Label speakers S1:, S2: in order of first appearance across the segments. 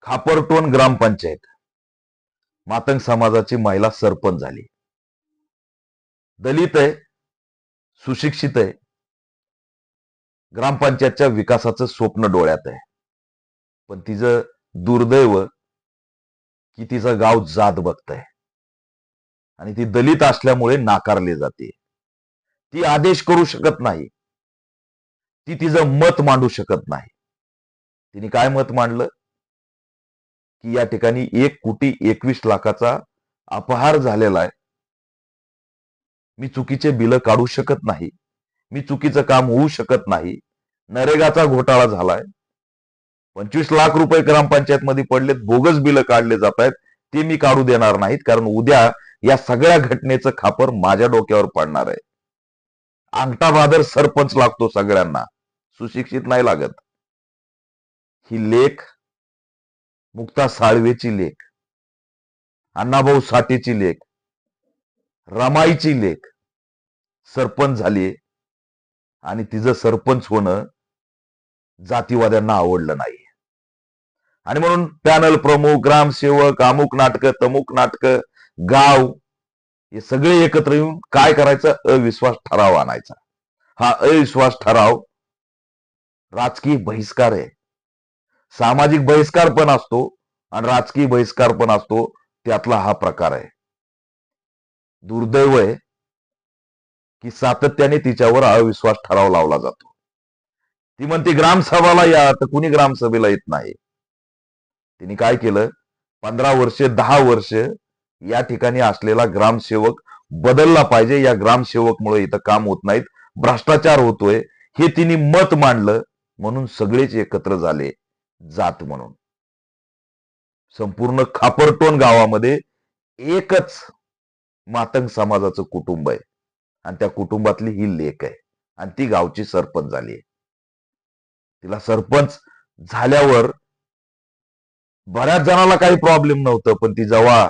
S1: खापरटोन ग्रामपंचायत मातंग समाजाची महिला सरपंच झाली. दलित आहे, सुशिक्षित आहे, ग्रामपंचायतच्या विकासाचं स्वप्न डोळ्यात आहे. पण तिचं दुर्दैव की तिचं गाव जात बघतंय आणि ती दलित असल्यामुळे नाकारली जाते. ती आदेश करू शकत नाही, ती तिचं मत मांडू शकत नाही. तिने काय मत मांडलं की या ठिकाणी 1,21,00,000चा अपहार झालेला आहे. मी चुकीचे बिलं काढू शकत नाही, मी चुकीचं काम होऊ शकत नाही. नरेगाचा घोटाळा झालाय, 25 लाख रुपये ग्रामपंचायत मध्ये पडलेत, बोगस बिलं काढले जात आहेत, ते मी काढू देणार नाहीत. कारण उद्या या सगळ्या घटनेचं खापर माझ्या डोक्यावर पडणार आहे. अंगठा बहादर सरपंच लागतो सगळ्यांना, सुशिक्षित नाही लागत. ही लेख मुक्ता साळवेची लेख, अण्णाभाऊ साठेची लेख, रमाईची लेख सरपंच झाली आणि तिचं सरपंच होणं जातीवाद्यांना आवडलं नाही. आणि म्हणून पॅनल प्रमुख, ग्रामसेवक, अमुक नाटक, तमुक नाटक, गाव हे सगळे एकत्र येऊन काय करायचं, अविश्वास ठराव आणायचा. हा अविश्वास ठराव राजकीय बहिष्कार आहे. सामाजिक बहिष्कार पण असतो आणि राजकीय बहिष्कार पण असतो, त्यातला हा प्रकार आहे. दुर्दैव आहे की सातत्याने तिच्यावर अविश्वास ठराव लावला जातो. ती म्हणते ग्रामसभाला या, तर कुणी ग्रामसभेला येत नाही. तिने काय केलं, 15 वर्ष 10 वर्ष या ठिकाणी असलेला ग्रामसेवक बदलला पाहिजे, या ग्रामसेवकमुळे इथं काम होत नाहीत, भ्रष्टाचार होतोय, हे तिने मत मांडलं. म्हणून सगळेच एकत्र झाले जात म्हणून. संपूर्ण खापरटोन गावामध्ये एकच मातंग समाजाचं कुटुंब आहे आणि त्या कुटुंबातली ही लेक आहे आणि ती गावची सरपंच झाली. तिला सरपंच झाल्यावर बऱ्याच जणाला काही प्रॉब्लेम नव्हतं, पण ती जेव्हा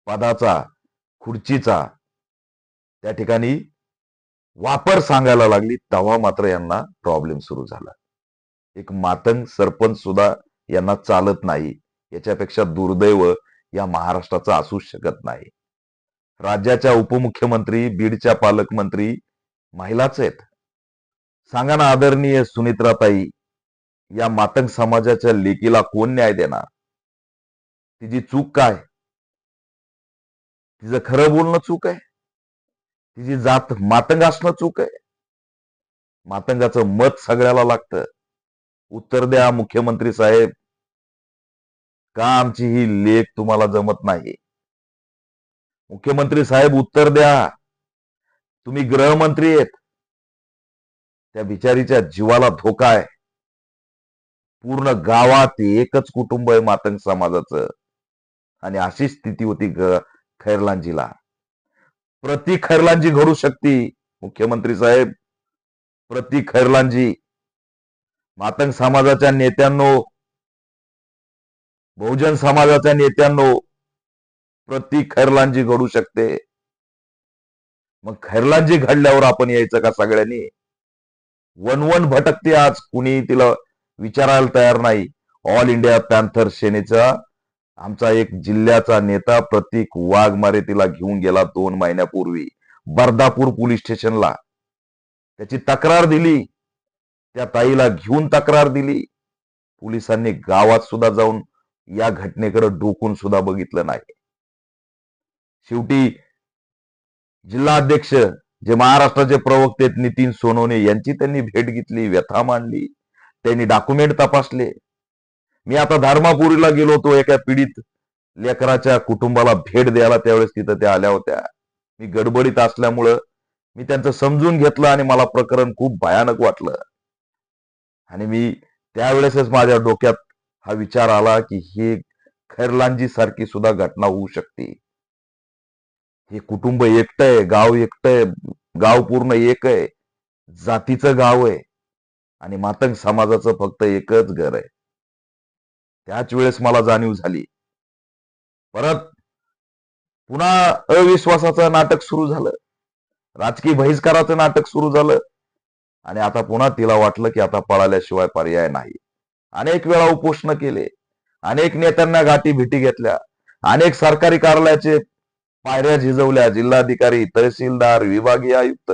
S1: पदाचा, खुर्चीचा त्या ठिकाणी वापर सांगायला लागली, तेव्हा मात्र यांना प्रॉब्लेम सुरू झाला. एक मातंग सरपंच सुद्धा यांना चालत नाही. याच्यापेक्षा दुर्दैव या महाराष्ट्राचं असूच शकत नाही. राज्याच्या उपमुख्यमंत्री, बीडच्या पालकमंत्री महिलाच आहेत. सांगा ना आदरणीय सुनित्राताई, या मातंग समाजाच्या लेकीला कोण न्याय देणार? तिची चूक काय? तिचं खरं बोलणं चूक आहे? तिची जात मातंग असणं चूक आहे? मातंगाचं मत सगळ्याला लागतं. उत्तर द्या मुख्यमंत्री साहेब, का आमची ही लेख तुम्हाला जमत नाही? मुख्यमंत्री साहेब उत्तर द्या. तुम्ही गृहमंत्री आहेत, त्या बिचारीच्या जीवाला धोका आहे. पूर्ण गावात एकच कुटुंब आहे मातंग समाजाचं आणि अशी स्थिती होती खैरलांजीला. प्रति खैरलांजी घडू शकते मुख्यमंत्री साहेब, प्रति खैरलांजी. मातंग समाजाच्या नेत्यांनो, बहुजन समाजाच्या नेत्यांनो, प्रति खैरलांजी घडू शकते. मग खैरलांजी घडल्यावर आपण यायचं का सगळ्यांनी? वन भटकते आज, कुणी तिला विचारायला तयार नाही. ऑल इंडिया पॅन्थर सेनेचा आमचा एक जिल्ह्याचा नेता प्रतीक वाघमारे तिला घेऊन गेला 2 महिन्यापूर्वी बर्दापूर पोलीस स्टेशनला. त्याची तक्रार दिली, त्या ताईला घेऊन तक्रार दिली. पोलिसांनी गावात सुद्धा जाऊन या घटनेकडे डोकून सुद्धा बघितलं नाही. शेवटी जिल्हा अध्यक्ष जे महाराष्ट्राचे प्रवक्ते आहेत नितीन सोनवणे यांची त्यांनी भेट घेतली, व्यथा मांडली, त्यांनी डॉक्युमेंट तपासले. मी आता धर्मापुरीला गेलो होतो एका पीडित लेकराच्या कुटुंबाला भेट द्यायला, त्यावेळेस तिथं त्या आल्या होत्या. मी गडबडीत असल्यामुळं मी त्यांचं समजून घेतलं आणि मला प्रकरण खूप भयानक वाटलं. आणि मी त्यावेळेसच माझ्या डोक्यात हा विचार आला की हे खैरलांजी सारखी सुद्धा घटना होऊ शकते. हे कुटुंब एकटंय, गाव एकटंय, गाव पूर्ण एक आहे, जातीचं गाव आहे आणि मातंग समाजाचं फक्त एकच घर आहे. त्याच वेळेस मला जाणीव झाली. परत पुन्हा अविश्वासाचं नाटक सुरू झालं, राजकीय बहिष्काराचं नाटक सुरू झालं आणि आता पुन्हा तिला वाटलं की आता पळाल्याशिवाय पर्याय नाही. अनेक वेळा उपोषण केले, अनेक नेत्यांना गाठी भेटी घेतल्या, अनेक सरकारी कार्यालयाचे पायऱ्या झिजवल्या, जिल्हाधिकारी, तहसीलदार, विभागीय आयुक्त,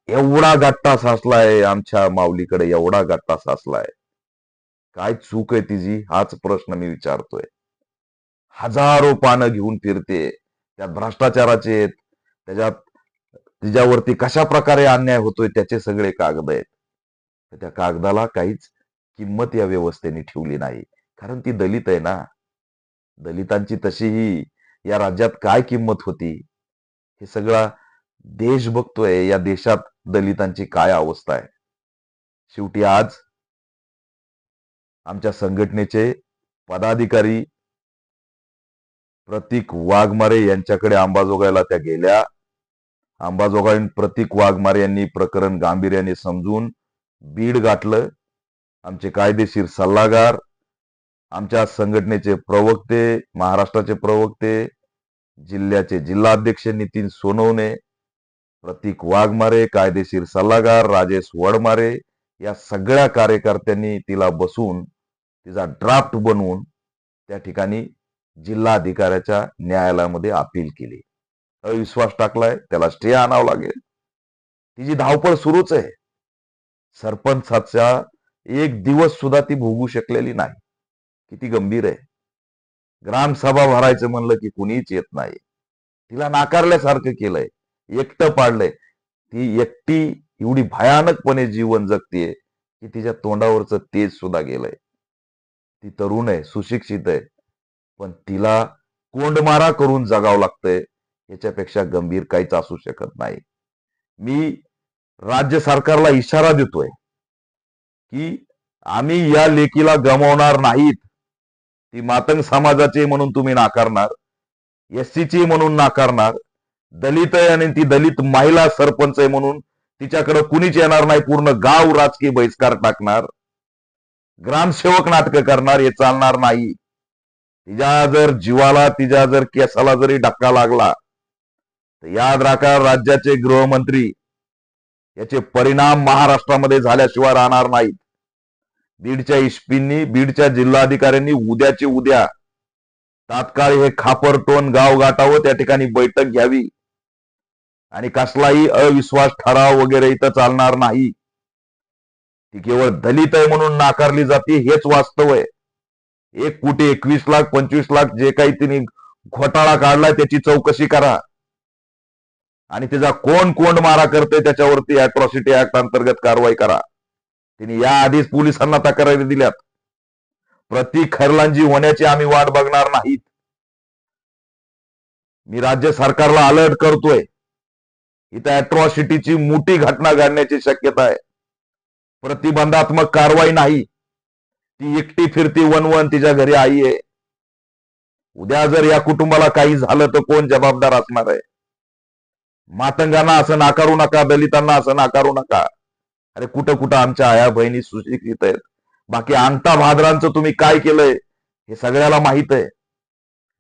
S1: एवढा गट्टा साचलाय आमच्या माऊलीकडे, एवढा गट्टा साचलाय. काय चूक आहे तिची हाच प्रश्न मी विचारतोय. हजारो पानं घेऊन फिरते, त्यात भ्रष्टाचाराचे, त्याच्यात तिच्यावरती कशा प्रकारे अन्याय होतोय त्याचे सगळे कागद आहेत. त्या कागदाला काहीच किंमत या व्यवस्थेने ठेवली नाही, कारण ती दलित आहे ना. दलितांची तशीही या राज्यात काय किंमत होती हे सगळा देश बघतोय. या देशात दलितांची काय अवस्था आहे. शेवटी आज आमच्या संघटनेचे पदाधिकारी प्रतीक वाघमारे यांच्याकडे अंबाजोगाईला त्या गेल्या. अंबाजोगाई प्रतीक वाघमारे यांनी प्रकरण गांभीर्याने समजून बीड गाठलं. आमचे कायदेशीर सल्लागार, आमच्या संघटनेचे प्रवक्ते, महाराष्ट्राचे प्रवक्ते, जिल्ह्याचे जिल्हाध्यक्ष नितीन सोनवणे, प्रतीक वाघमारे, कायदेशीर सल्लागार राजेश वडमारे, या सगळ्या कार्यकर्त्यांनी तिला बसून तिचा ड्राफ्ट बनवून त्या ठिकाणी जिल्हाधिकाऱ्याच्या न्यायालयामध्ये अपील केली. अविश्वास टाकलाय, त्याला स्टे आणावं लागेल. तिची धावपळ सुरूच आहे. सरपंचाचा एक दिवस सुद्धा ती भोगू शकलेली नाही. किती गंभीर आहे. ग्रामसभा भरायचं म्हणलं की कुणीच येत नाही. तिला नाकारल्यासारखं केलंय, एकटं पाडलंय. ती एकटी एवढी भयानकपणे जीवन जगतीये की तिच्या तोंडावरचं तेज सुद्धा गेलंय. ती तरुण आहे, सुशिक्षित आहे, पण तिला कोंडमारा करून जगावं लागतंय. याच्यापेक्षा गंभीर काहीच असू शकत नाही. मी राज्य सरकारला इशारा देतोय की आम्ही या लेकीला गमावणार नाहीत. ती मातंग समाजाची म्हणून तुम्ही नाकारणार, एससीची म्हणून नाकारणार, दलित आहे आणि ती दलित महिला सरपंच आहे म्हणून तिच्याकडे कुणीच येणार नाही. पूर्ण गाव राजकीय बहिष्कार टाकणार, ग्रामसेवक नाटक करणार. हे चालणार नाही. तिच्या जर जीवाला, तिच्या जर केसाला जरी धक्का लागला तर याद राखा, राज्याचे गृहमंत्री याचे परिणाम महाराष्ट्रामध्ये झाल्याशिवाय राहणार नाहीत. बीडच्या इस्पींनी, बीडच्या जिल्हाधिकाऱ्यांनी उद्याचे उद्या तात्काळ हे खापरटोन गाव गाठावं, त्या ठिकाणी बैठक घ्यावी आणि कसलाही अविश्वास ठराव वगैरे इथं चालणार नाही. ती केवळ दलित आहे म्हणून नाकारली जाते हेच वास्तव आहे. 1,21,00,000 25,00,000 जे काही तिने घोटाळा काढलाय त्याची चौकशी करा आणि त्याचा कोण कोंडमारा करते त्याच्यावरती अॅट्रॉसिटी ऍक्ट अंतर्गत कारवाई करा. तिने याआधीच पोलिसांना तक्रारी दिल्यात. प्रतीक खैरलांजी होण्याची आम्ही वाट बघणार नाहीत. मी राज्य सरकारला अलर्ट करतोय. इथं अॅट्रॉसिटीची मोठी घटना घडण्याची शक्यता आहे. प्रतिबंधात्मक कारवाई नाही. ती एकटी फिरती वनवन, तिच्या घरी आई आहे. उद्या जर या कुटुंबाला काही झालं तर कोण जबाबदार असणार आहे. मातंगांना असं नाकारू नका, दलितांना असं नाकारू नका. अरे कुठं कुठं आमच्या आया बहिणी सुशिक्षित आहेत. बाकी अंगठा भादरांचं तुम्ही काय केलंय हे सगळ्याला माहित आहे.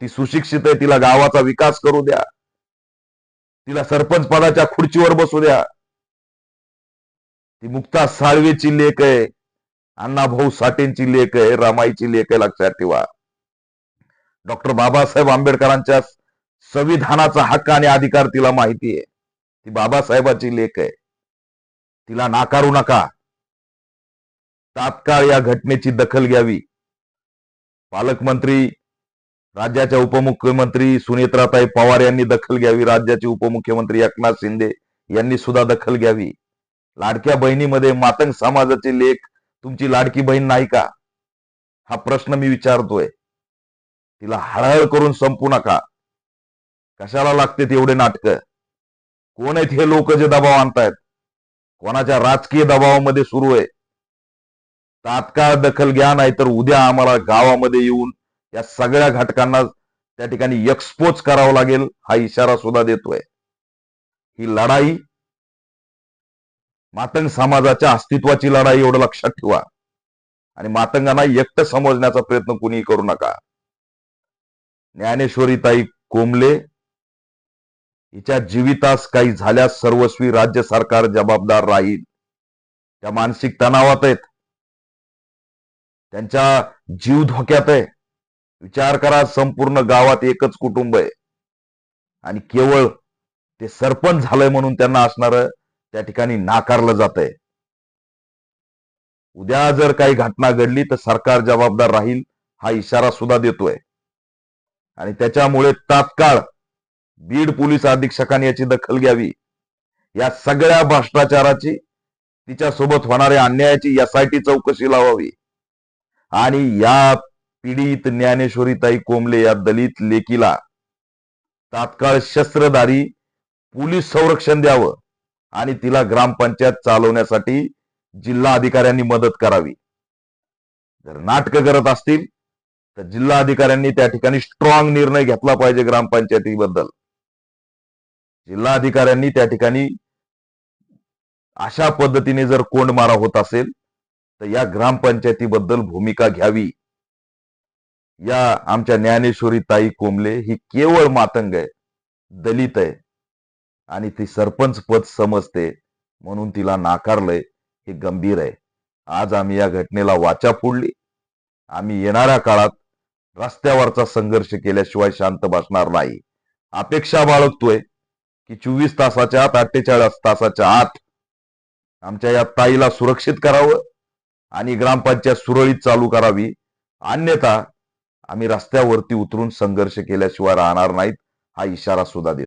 S1: ती सुशिक्षित आहे, तिला गावाचा विकास करू द्या, तिला सरपंच पदाच्या खुर्चीवर बसू द्या. ती मुक्ता साळवेची लेक आहे, अण्णाभाऊ साठेंची लेक आहे, रमाईची लेक आहे. लक्षात ठेवा. डॉक्टर बाबासाहेब आंबेडकरांच्या संविधानाचा हक्क आणि अधिकार तिला माहिती आहे. ती बाबासाहेबाची लेक आहे. तिला नाकारू नका. तात्काळ या घटनेची दखल घ्यावी. पालकमंत्री, राज्याच्या उपमुख्यमंत्री सुनेत्राताई पवार यांनी दखल घ्यावी. राज्याचे उपमुख्यमंत्री एकनाथ शिंदे यांनी सुद्धा दखल घ्यावी. लाडक्या बहिणीमध्ये मातंग समाजाची लेक तुमची लाडकी बहीण नाही का? हा प्रश्न मी विचारतोय. तिला हळहळ करून संपू नका. कशाला लागते एवढे नाटक? कोण आहेत हे लोक जे दबाव आणतायत? कोणाच्या राजकीय दबावामध्ये सुरू आहे? तात्काळ दखल घ्या, नाहीतर उद्या आम्हाला गावामध्ये येऊन या सगळ्या घटकांना त्या ठिकाणी एक्सपोज करावं लागेल. हा इशारा सुद्धा देतोय. ही लढाई मातंग समाजाच्या अस्तित्वाची लढाई, एवढं लक्षात ठेवा. आणि मातंगांना एकटं समजण्याचा प्रयत्न कुणी करू नका. ज्ञानेश्वरीताई कोंबले हिच्या जीवितास काही झाल्यास सर्वस्वी राज्य सरकार जबाबदार राहील. त्या मानसिक तणावात आहेत. त्यांचा जीव धोक्यात आहे. विचार करा, संपूर्ण गावात एकच कुटुंब आहे आणि केवळ ते सरपंच झालंय म्हणून त्यांना असणार त्या ठिकाणी नाकारलं जात आहे. उद्या जर काही घटना घडली तर सरकार जबाबदार राहील हा इशारा सुद्धा देतोय. आणि त्याच्यामुळे तात्काळ बीड पोलीस अधीक्षकांनी याची दखल घ्यावी. या सगळ्या भ्रष्टाचाराची, तिच्यासोबत होणाऱ्या अन्यायाची SIT चौकशी लावावी आणि या पीडित ज्ञानेश्वरीताई कोंबले या दलित लेकीला तात्काळ शस्त्रधारी पोलीस संरक्षण द्यावं आणि तिला ग्रामपंचायत चालवण्यासाठी जिल्हा अधिकाऱ्यांनी मदत करावी. जर नाटकं करत असतील तर जिल्हा अधिकाऱ्यांनी त्या ठिकाणी स्ट्रॉंग निर्णय घेतला पाहिजे ग्रामपंचायतीबद्दल. जिल्हा अधिकाऱ्यांनी त्या ठिकाणी अशा पद्धतीने जर कोंडमारा होत असेल तर या ग्रामपंचायतीबद्दल भूमिका घ्यावी. या आमच्या ज्ञानेश्वरी ताई कोंबले ही केवळ मातंग आहे, दलित आहे आणि ती सरपंच पद समजते म्हणून तिला नाकारलंय, हे गंभीर आहे. आज आम्ही या घटनेला वाचा फोडली. आम्ही येणाऱ्या काळात रस्त्यावरचा संघर्ष केल्याशिवाय शांत बसणार नाही. अपेक्षा बाळगतोय की 24 तासाच्या आत, 48 तासाच्या आत आमच्या या ताईला सुरक्षित करावं आणि ग्रामपंचायत सुरळीत चालू करावी. अन्यथा आम्ही रस्त्यावरती उतरून संघर्ष केल्याशिवाय राहणार नाहीत हा इशारा सुद्धा देतो.